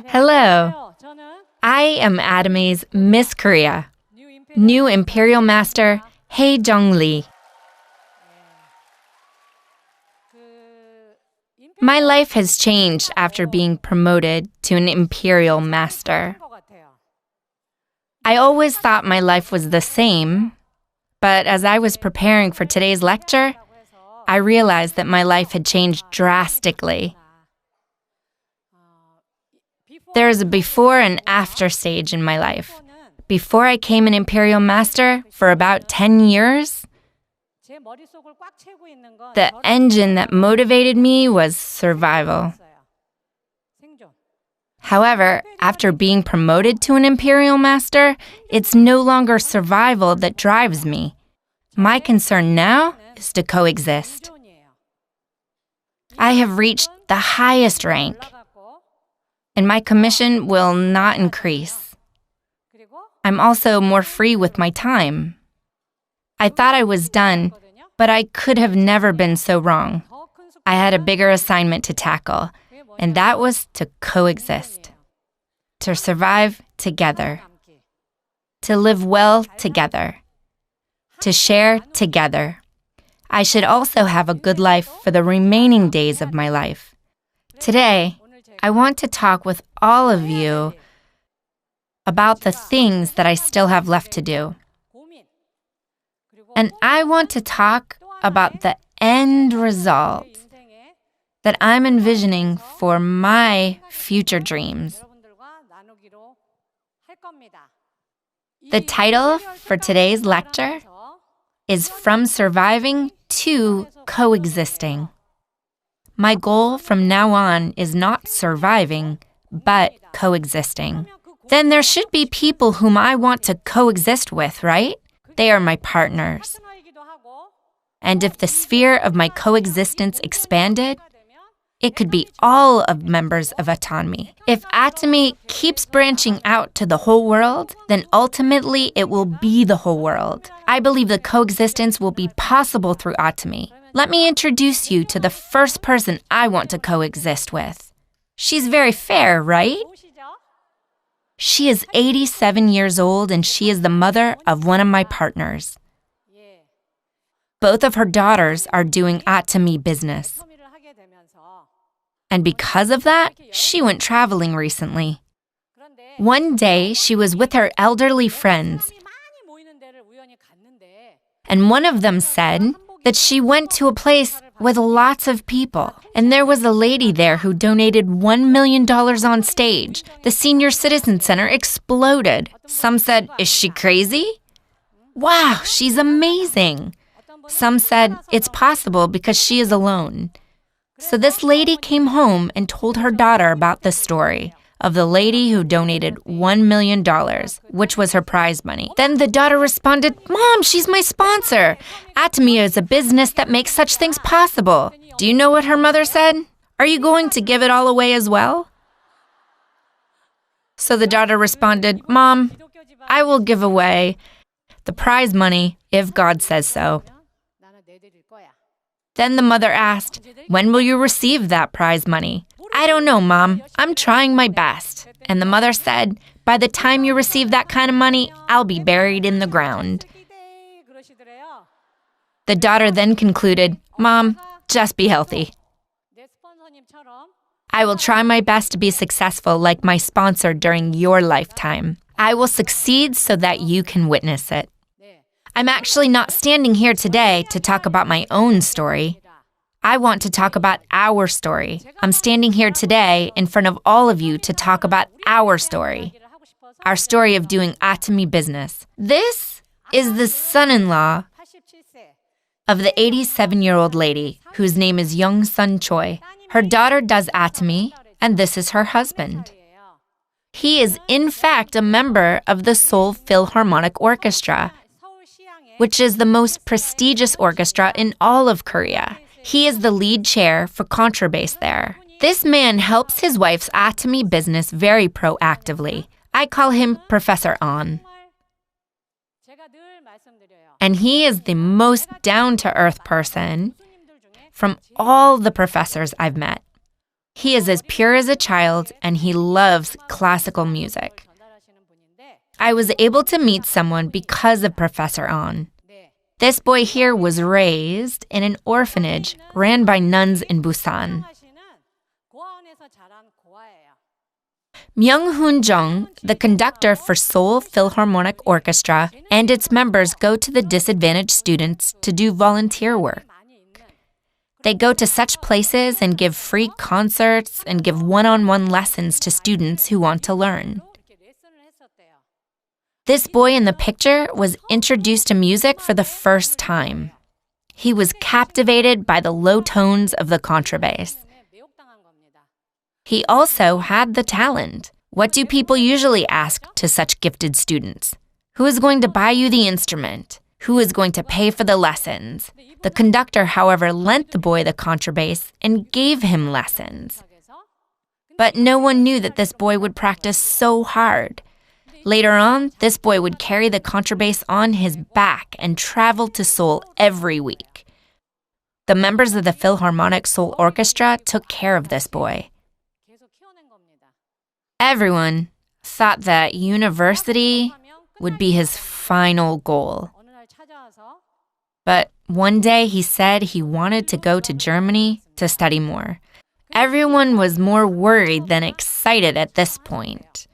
Hello. I am Atome's Miss Korea, new Imperial Master Jeong Lee. My life has changed after being promoted to an Imperial Master. I always thought my life was the same, but as I was preparing for today's lecture, I realized that my life had changed drastically. There is a before and after stage in my life. Before I came an Imperial Master, for about 10 years, the engine that motivated me was survival. However, after being promoted to an Imperial Master, it's no longer survival that drives me. My concern now is to coexist. I have reached the highest rank, and my commission will not increase. I'm also more free with my time. I thought I was done, but I could have never been so wrong. I had a bigger assignment to tackle, and that was to coexist, to survive together, to live well together, to share together. I should also have a good life for the remaining days of my life. Today, I want to talk with all of you about the things that I still have left to do. And I want to talk about the end result that I'm envisioning for my future dreams. The title for today's lecture is From Surviving to Coexisting. My goal from now on is not surviving, but coexisting. Then there should be people whom I want to coexist with, right? They are my partners. And if the sphere of my coexistence expanded, it could be all of members of Atomy. If Atomy keeps branching out to the whole world, then ultimately it will be the whole world. I believe the coexistence will be possible through Atomy. Let me introduce you to the first person I want to coexist with. She's very fair, right? She is 87 years old and she is the mother of one of my partners. Both of her daughters are doing Atomy business. And because of that, she went traveling recently. One day, she was with her elderly friends, and one of them said that she went to a place with lots of people, and there was a lady there who donated $1 million on stage. The Senior Citizen Center exploded. Some said, "Is she crazy?" "Wow, she's amazing." Some said, "It's possible because she is alone." So this lady came home and told her daughter about the story of the lady who donated $1 million, which was her prize money. Then the daughter responded, "Mom, she's my sponsor. Atomy is a business that makes such things possible." Do you know what her mother said? "Are you going to give it all away as well?" So the daughter responded, "Mom, I will give away the prize money if God says so." Then the mother asked, "When will you receive that prize money?" "I don't know, Mom. I'm trying my best." And the mother said, "By the time you receive that kind of money, I'll be buried in the ground." The daughter then concluded, "Mom, just be healthy. I will try my best to be successful like my sponsor during your lifetime. I will succeed so that you can witness it." I'm actually not standing here today to talk about my own story. I want to talk about our story. I'm standing here today in front of all of you to talk about our story of doing Atomy business. This is the son-in-law of the 87-year-old lady whose name is Young Sun Choi. Her daughter does Atomy, and this is her husband. He is in fact a member of the Seoul Philharmonic Orchestra, which is the most prestigious orchestra in all of Korea. He is the lead chair for contrabass there. This man helps his wife's Atomy business very proactively. I call him Professor An. And he is the most down-to-earth person from all the professors I've met. He is as pure as a child, and he loves classical music. I was able to meet someone because of Professor An. This boy here was raised in an orphanage ran by nuns in Busan. Myung-hoon Jeong, the conductor for Seoul Philharmonic Orchestra, and its members go to the disadvantaged students to do volunteer work. They go to such places and give free concerts and give one-on-one lessons to students who want to learn. This boy in the picture was introduced to music for the first time. He was captivated by the low tones of the contrabass. He also had the talent. What do people usually ask to such gifted students? Who is going to buy you the instrument? Who is going to pay for the lessons? The conductor, however, lent the boy the contrabass and gave him lessons. But no one knew that this boy would practice so hard. Later on, this boy would carry the contrabass on his back and travel to Seoul every week. The members of the Philharmonic Seoul Orchestra took care of this boy. Everyone thought that university would be his final goal. But one day he said he wanted to go to Germany to study more. Everyone was more worried than excited at this point.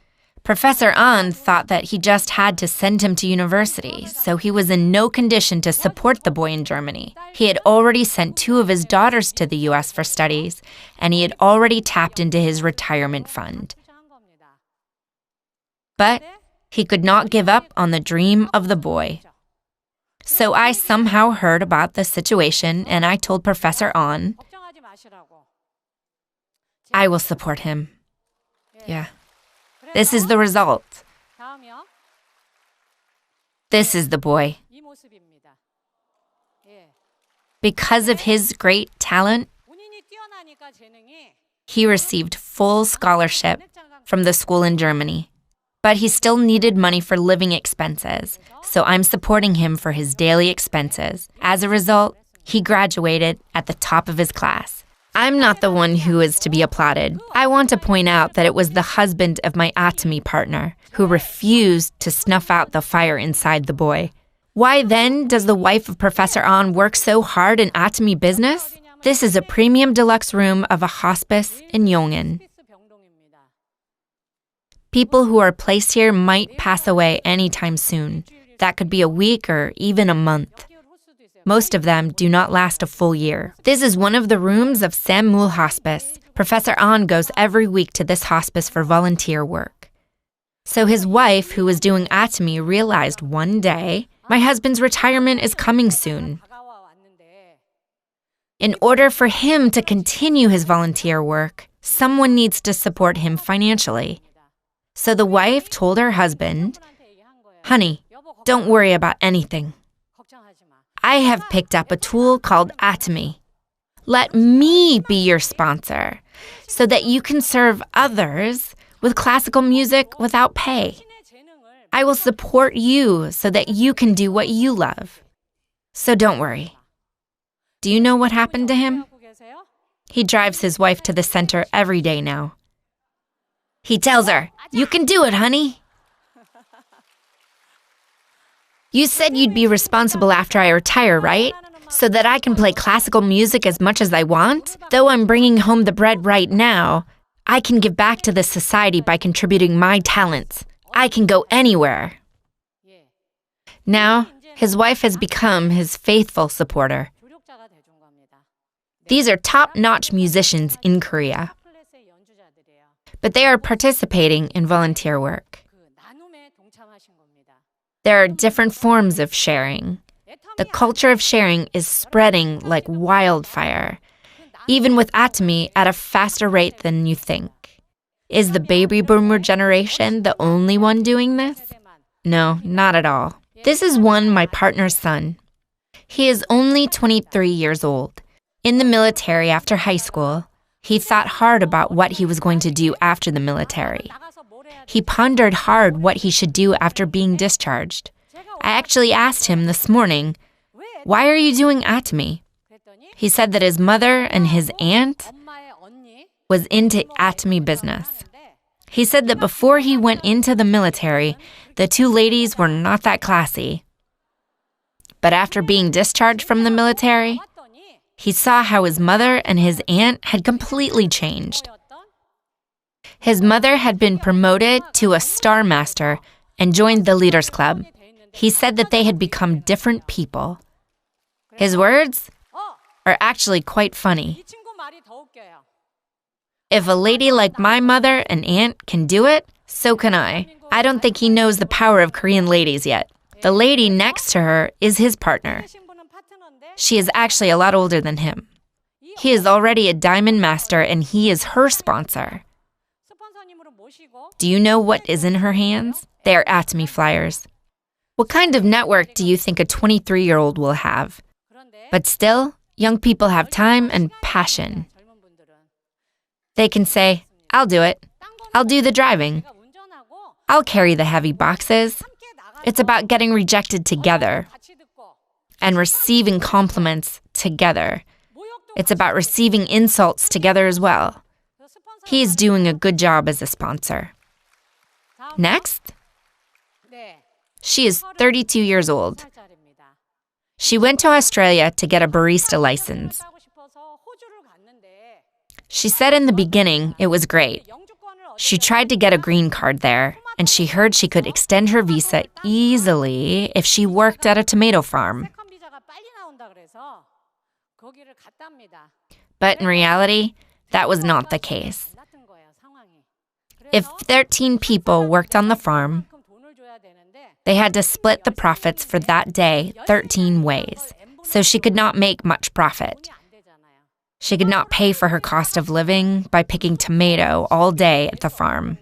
Professor An thought that he just had to send him to university, so he was in no condition to support the boy in Germany. He had already sent 2 of his daughters to the U.S. for studies, and he had already tapped into his retirement fund. But he could not give up on the dream of the boy. So I somehow heard about the situation, and I told Professor An, I will support him. Yeah. This is the result. This is the boy. Because of his great talent, he received full scholarship from the school in Germany. But he still needed money for living expenses, so I'm supporting him for his daily expenses. As a result, he graduated at the top of his class. I'm not the one who is to be applauded. I want to point out that it was the husband of my atomy partner who refused to snuff out the fire inside the boy. Why then does the wife of Professor An work so hard in atomy business? This is a premium deluxe room of a hospice in Yongin. People who are placed here might pass away anytime soon. That could be a week or even a month. Most of them do not last a full year. This is one of the rooms of Sammul Hospice. Professor An goes every week to this hospice for volunteer work. So his wife, who was doing atomy, realized one day, my husband's retirement is coming soon. In order for him to continue his volunteer work, someone needs to support him financially. So the wife told her husband, honey, don't worry about anything. I have picked up a tool called atomy. Let me be your sponsor so that you can serve others with classical music without pay. I will support you so that you can do what you love. So don't worry. Do you know what happened to him? He drives his wife to the center every day now. He tells her, you can do it, honey. You said you'd be responsible after I retire, right? So that I can play classical music as much as I want? Though I'm bringing home the bread right now, I can give back to the society by contributing my talents. I can go anywhere. Now, his wife has become his faithful supporter. These are top-notch musicians in Korea. But they are participating in volunteer work. There are different forms of sharing. The culture of sharing is spreading like wildfire, even with atomy at a faster rate than you think. Is the baby boomer generation the only one doing this? No, not at all. This is my partner's son. He is only 23 years old. In the military after high school, he thought hard about what he was going to do after the military. He pondered hard what he should do after being discharged. I actually asked him this morning, "Why are you doing atomy?" He said that his mother and his aunt was into atomy business. He said that before he went into the military, the two ladies were not that classy. But after being discharged from the military, he saw how his mother and his aunt had completely changed. His mother had been promoted to a Star Master and joined the Leaders Club. He said that they had become different people. His words are actually quite funny. If a lady like my mother and aunt can do it, so can I. I don't think he knows the power of Korean ladies yet. The lady next to her is his partner. She is actually a lot older than him. He is already a diamond master and he is her sponsor. Do you know what is in her hands? They are atomy flyers. What kind of network do you think a 23-year-old will have? But still, young people have time and passion. They can say, I'll do it. I'll do the driving. I'll carry the heavy boxes. It's about getting rejected together and receiving compliments together. It's about receiving insults together as well. He is doing a good job as a sponsor. Next, she is 32 years old. She went to Australia to get a barista license. She said in the beginning it was great. She tried to get a green card there, and she heard she could extend her visa easily if she worked at a tomato farm. But in reality, that was not the case. If 13 people worked on the farm, they had to split the profits for that day 13 ways, so she could not make much profit. She could not pay for her cost of living by picking tomato all day at the farm.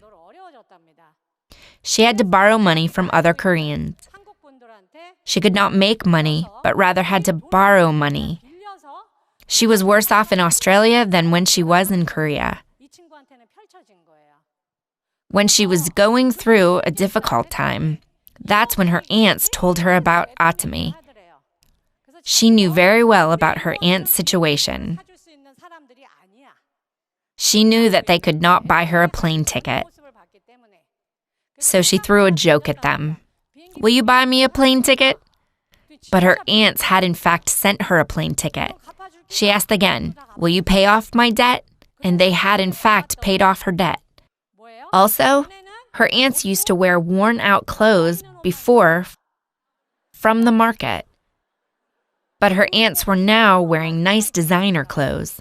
She had to borrow money from other Koreans. She could not make money, but rather had to borrow money. She was worse off in Australia than when she was in Korea. When she was going through a difficult time, that's when her aunts told her about atomy. She knew very well about her aunt's situation. She knew that they could not buy her a plane ticket. So she threw a joke at them. Will you buy me a plane ticket? But her aunts had in fact sent her a plane ticket. She asked again, will you pay off my debt? And they had in fact paid off her debt. Also, her aunts used to wear worn-out clothes before from the market. But her aunts were now wearing nice designer clothes.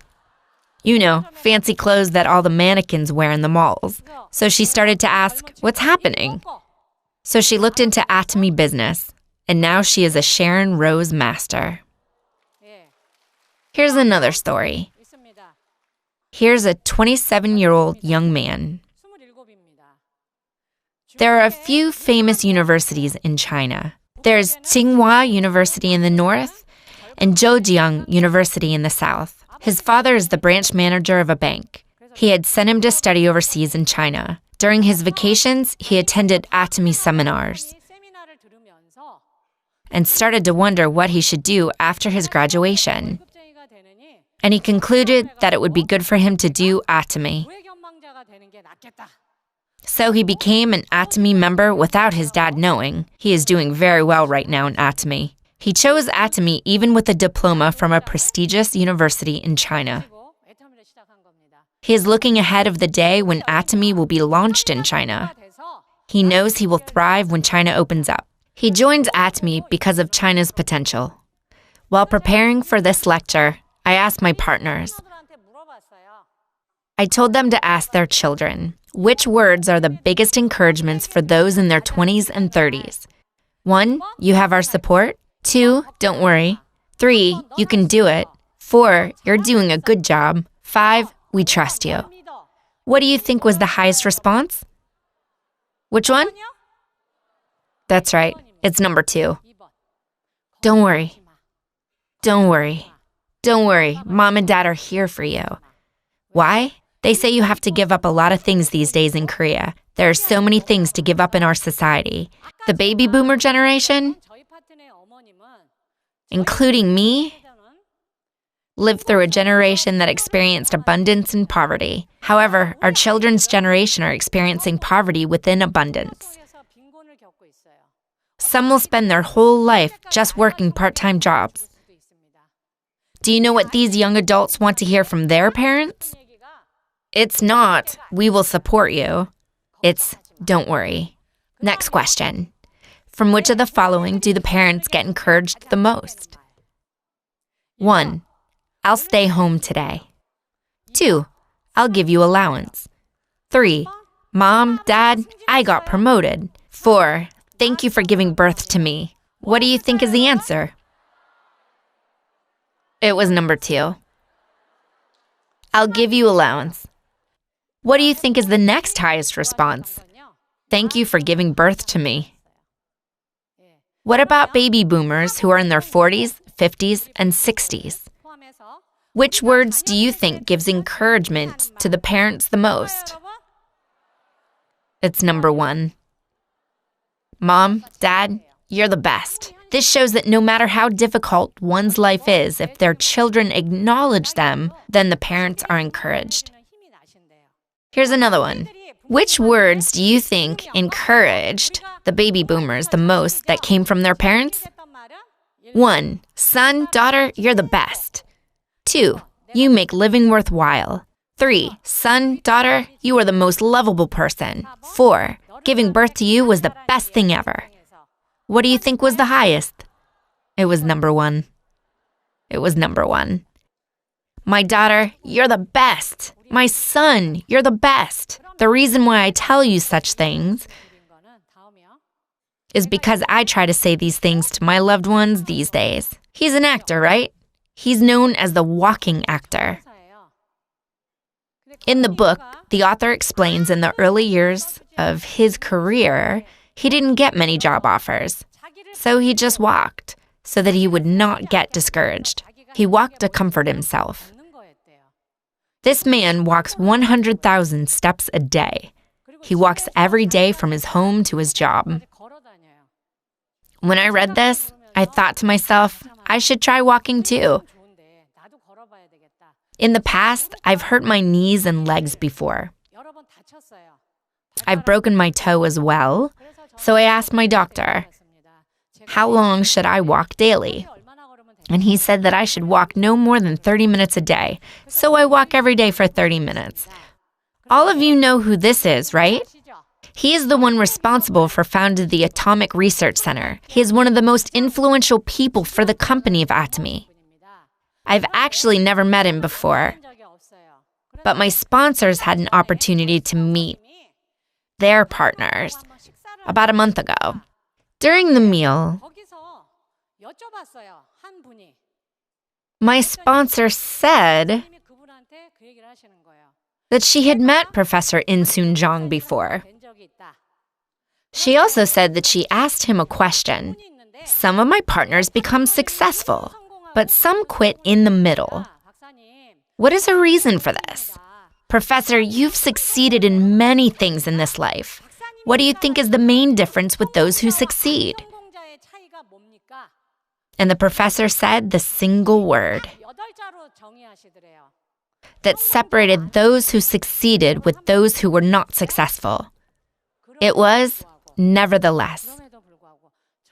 You know, fancy clothes that all the mannequins wear in the malls. So she started to ask, what's happening? So she looked into atomy business, and now she is a Sharon Rose master. Here's another story. Here's a 27-year-old young man. There are a few famous universities in China. There's Tsinghua University in the north and Zhejiang University in the south. His father is the branch manager of a bank. He had sent him to study overseas in China. During his vacations, he attended atomy seminars and started to wonder what he should do after his graduation. And he concluded that it would be good for him to do atomy. So he became an atomy member without his dad knowing. He is doing very well right now in atomy. He chose atomy even with a diploma from a prestigious university in China. He is looking ahead of the day when atomy will be launched in China. He knows he will thrive when China opens up. He joins atomy because of China's potential. While preparing for this lecture, I asked my partners. I told them to ask their children, which words are the biggest encouragements for those in their 20s and 30s? 1, you have our support. 2, don't worry. 3, you can do it. 4, you're doing a good job. 5, we trust you. What do you think was the highest response? Which one? That's right, it's number 2. Don't worry. Don't worry. Don't worry, Mom and Dad are here for you. Why? They say you have to give up a lot of things these days in Korea. There are so many things to give up in our society. The baby boomer generation, including me, lived through a generation that experienced abundance and poverty. However, our children's generation are experiencing poverty within abundance. Some will spend their whole life just working part-time jobs. Do you know what these young adults want to hear from their parents? It's not, "We will support you." It's, "Don't worry." Next question. From which of the following do the parents get encouraged the most? 1. I'll stay home today. 2. I'll give you allowance. 3. Mom, Dad, I got promoted. 4. Thank you for giving birth to me. What do you think is the answer? It was number 2. I'll give you allowance. What do you think is the next highest response? Thank you for giving birth to me. What about baby boomers who are in their 40s, 50s, and 60s? Which words do you think gives encouragement to the parents the most? It's number 1. Mom, Dad, you're the best. This shows that no matter how difficult one's life is, if their children acknowledge them, then the parents are encouraged. Here's another one. Which words do you think encouraged the baby boomers the most that came from their parents? 1. Son, daughter, you're the best. 2. You make living worthwhile. 3. Son, daughter, you are the most lovable person. 4. Giving birth to you was the best thing ever. What do you think was the highest? It was number 1. It was number 1. My daughter, you're the best. My son, you're the best. The reason why I tell you such things is because I try to say these things to my loved ones these days. He's an actor, right? He's known as the walking actor. In the book, the author explains in the early years of his career, he didn't get many job offers. So he just walked so that he would not get discouraged. He walked to comfort himself. This man walks 100,000 steps a day. He walks every day from his home to his job. When I read this, I thought to myself, I should try walking too. In the past, I've hurt my knees and legs before. I've broken my toe as well, so I asked my doctor, how long should I walk daily? And he said that I should walk no more than 30 minutes a day, so I walk every day for 30 minutes. All of you know who this is, right? He is the one responsible for founding the Atomic Research Center. He is one of the most influential people for the company of Atomy. I've actually never met him before, but my sponsors had an opportunity to meet their partners about a month ago. During the meal, my sponsor said that she had met Professor In-Soon Jeong before. She also said that she asked him a question. Some of my partners become successful, but some quit in the middle. What is a reason for this? Professor, you've succeeded in many things in this life. What do you think is the main difference with those who succeed? And the professor said the single word that separated those who succeeded with those who were not successful. It was, nevertheless.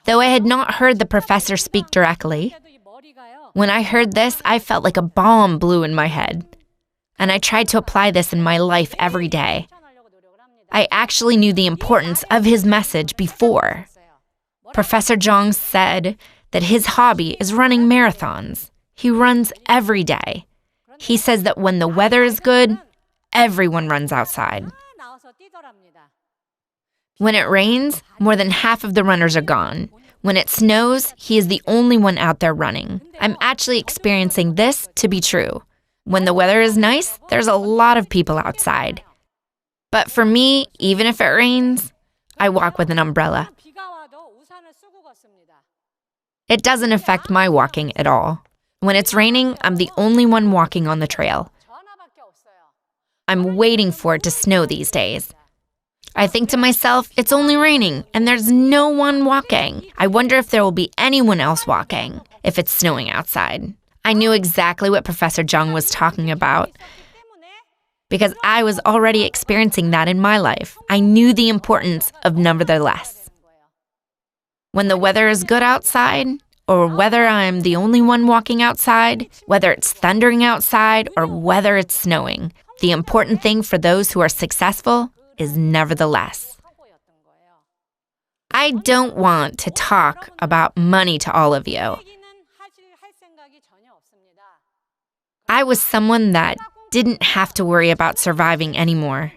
Though I had not heard the professor speak directly, when I heard this, I felt like a bomb blew in my head. And I tried to apply this in my life every day. I actually knew the importance of his message before. Professor Jeong said that his hobby is running marathons. He runs every day. He says that when the weather is good, everyone runs outside. When it rains, more than half of the runners are gone. When it snows, he is the only one out there running. I'm actually experiencing this to be true. When the weather is nice, there's a lot of people outside. But for me, even if it rains, I walk with an umbrella. It doesn't affect my walking at all. When it's raining, I'm the only one walking on the trail. I'm waiting for it to snow these days. I think to myself, it's only raining, and there's no one walking. I wonder if there will be anyone else walking if it's snowing outside. I knew exactly what Professor Jeong was talking about because I was already experiencing that in my life. I knew the importance of nevertheless. When the weather is good outside, or whether I'm the only one walking outside, whether it's thundering outside, or whether it's snowing, the important thing for those who are successful is nevertheless. I don't want to talk about money to all of you. I was someone that didn't have to worry about surviving anymore.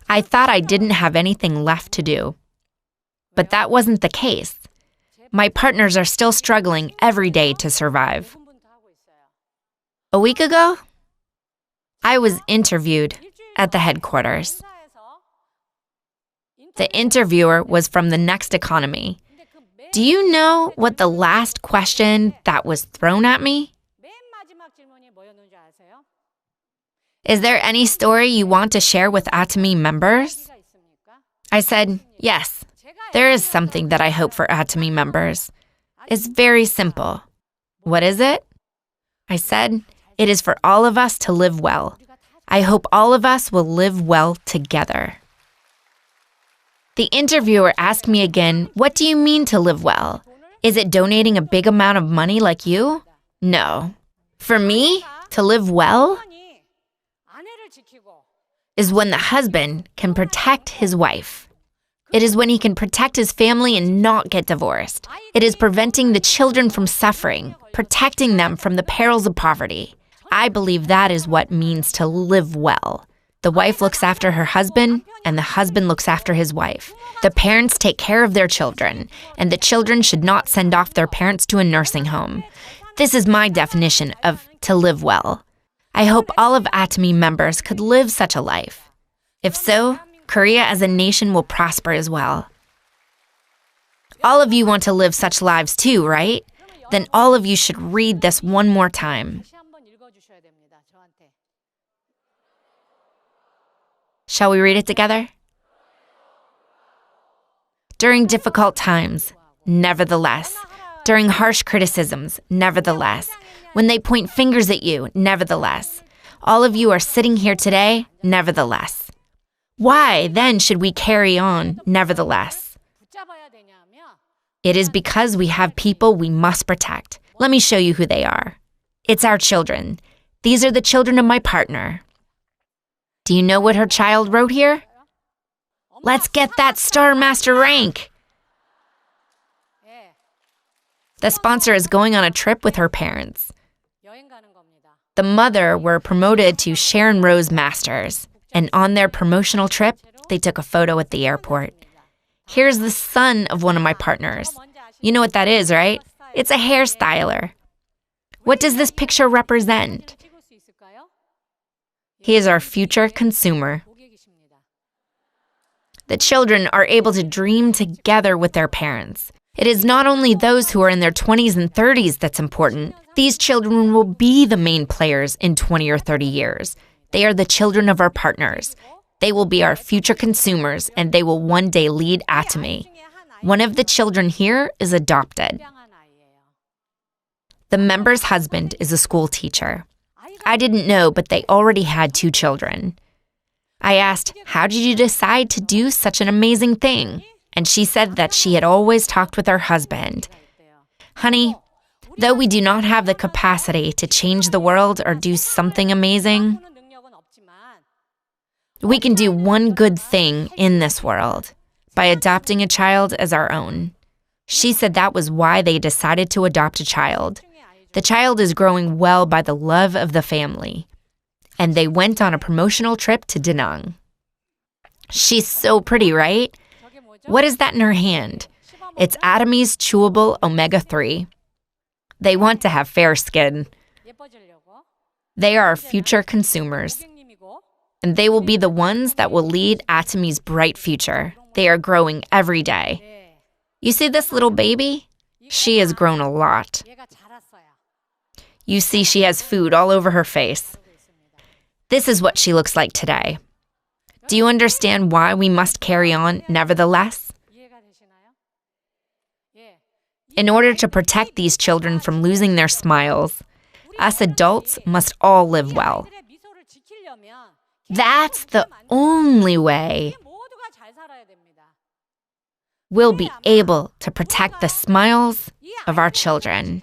I thought I didn't have anything left to do. But that wasn't the case. My partners are still struggling every day to survive. A week ago, I was interviewed at the headquarters. The interviewer was from the Next Economy. Do you know what the last question that was thrown at me? Is there any story you want to share with Atomy members? I said, yes, there is something that I hope for Atomy members. It's very simple. What is it? I said, it is for all of us to live well. I hope all of us will live well together. The interviewer asked me again, what do you mean to live well? Is it donating a big amount of money like you? No. For me, to live well is when the husband can protect his wife. It is when he can protect his family and not get divorced. It is preventing the children from suffering, protecting them from the perils of poverty. I believe that is what means to live well. The wife looks after her husband, and the husband looks after his wife. The parents take care of their children, and the children should not send off their parents to a nursing home. This is my definition of to live well. I hope all of Atomy members could live such a life. If so, Korea as a nation will prosper as well. All of you want to live such lives too, right? Then all of you should read this one more time. Shall we read it together? During difficult times, nevertheless. During harsh criticisms, nevertheless. When they point fingers at you, nevertheless. All of you are sitting here today, nevertheless. Why, then, should we carry on, nevertheless? It is because we have people we must protect. Let me show you who they are. It's our children. These are the children of my partner. Do you know what her child wrote here? Let's get that Star Master rank. The sponsor is going on a trip with her parents. The mother were promoted to Sharon Rose Masters, and on their promotional trip, they took a photo at the airport. Here's the son of one of my partners. You know what that is, right? It's a hairstyler. What does this picture represent? He is our future consumer. The children are able to dream together with their parents. It is not only those who are in their 20s and 30s that's important. These children will be the main players in 20 or 30 years. They are the children of our partners. They will be our future consumers, and they will one day lead Atomy. One of the children here is adopted. The member's husband is a school teacher. I didn't know, but they already had 2 children. I asked, how did you decide to do such an amazing thing? And she said that she had always talked with her husband. Honey, though we do not have the capacity to change the world or do something amazing, we can do one good thing in this world by adopting a child as our own. She said that was why they decided to adopt a child. The child is growing well by the love of the family. And they went on a promotional trip to Da Nang. She's so pretty, right? What is that in her hand? It's Atomy's chewable omega-3. They want to have fair skin. They are our future consumers. And they will be the ones that will lead Atomy's bright future. They are growing every day. You see this little baby? She has grown a lot. You see she has food all over her face. This is what she looks like today. Do you understand why we must carry on nevertheless? In order to protect these children from losing their smiles, us adults must all live well. That's the only way we'll be able to protect the smiles of our children.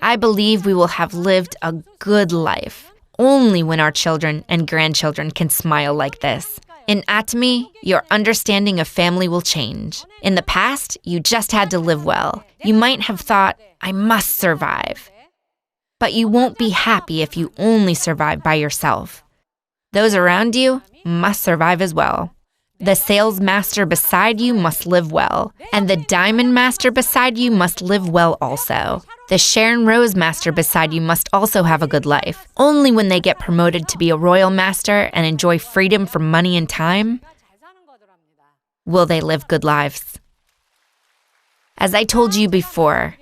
I believe we will have lived a good life only when our children and grandchildren can smile like this. In Atomy, your understanding of family will change. In the past, you just had to live well. You might have thought, I must survive. But you won't be happy if you only survive by yourself. Those around you must survive as well. The sales master beside you must live well, and the diamond master beside you must live well also. The Sharon Rose master beside you must also have a good life. Only when they get promoted to be a royal master and enjoy freedom from money and time will they live good lives. As I told you before,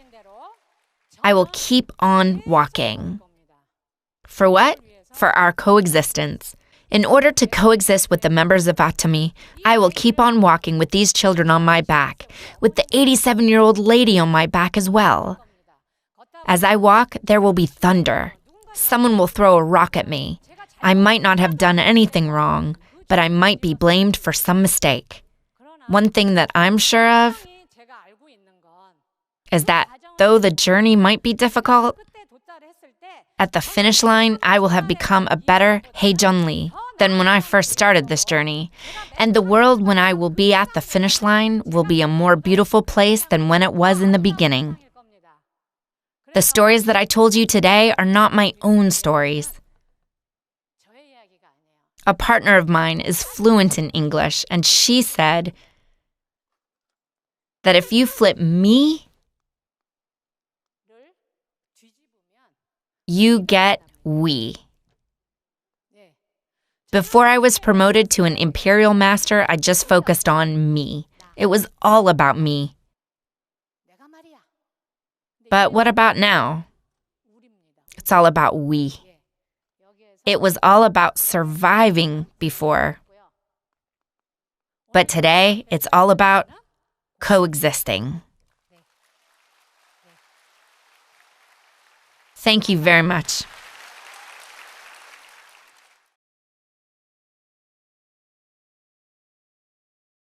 I will keep on walking. For what? For our coexistence. In order to coexist with the members of Atomy, I will keep on walking with these children on my back, with the 87-year-old lady on my back as well. As I walk, there will be thunder. Someone will throw a rock at me. I might not have done anything wrong, but I might be blamed for some mistake. One thing that I'm sure of is that though the journey might be difficult, at the finish line, I will have become a better Haejun Lee than when I first started this journey. And the world when I will be at the finish line will be a more beautiful place than when it was in the beginning. The stories that I told you today are not my own stories. A partner of mine is fluent in English, and she said that if you flip me, you get we. Before I was promoted to an Imperial master, I just focused on me. It was all about me. But what about now? It's all about we. It was all about surviving before. But today, it's all about coexisting. Thank you very much.